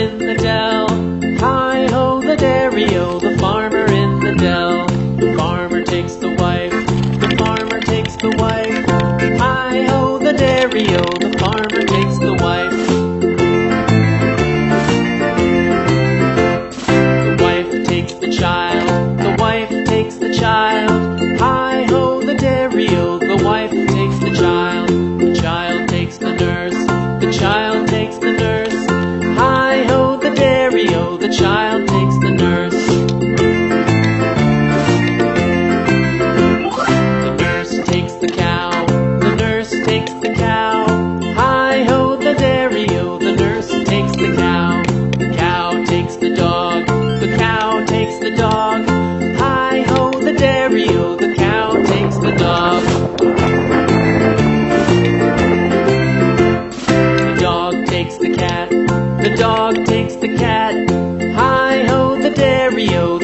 in the dell. Hi-ho, the dairy-o, the farmer in the dell. The farmer takes the wife, the farmer takes the wife. Hi-ho, the dairy-o, the farmer takes the wife. The wife takes the child, the wife takes the child. Hi-ho, the dairy-o, the wife takes the child. The child takes the nurse, the child takes the nurse. Hi-ho, the dairy-o, the child takes the nurse. The nurse takes the cow, the nurse takes the cow. Hi-ho, the dairy-o, the nurse takes the cow. The cow takes the dog, the cow takes the dog. Hi-ho, the dairy-o, the cow takes the dog. The dog takes the cat, the dog takes the cat. Hi-ho, the dairy-o,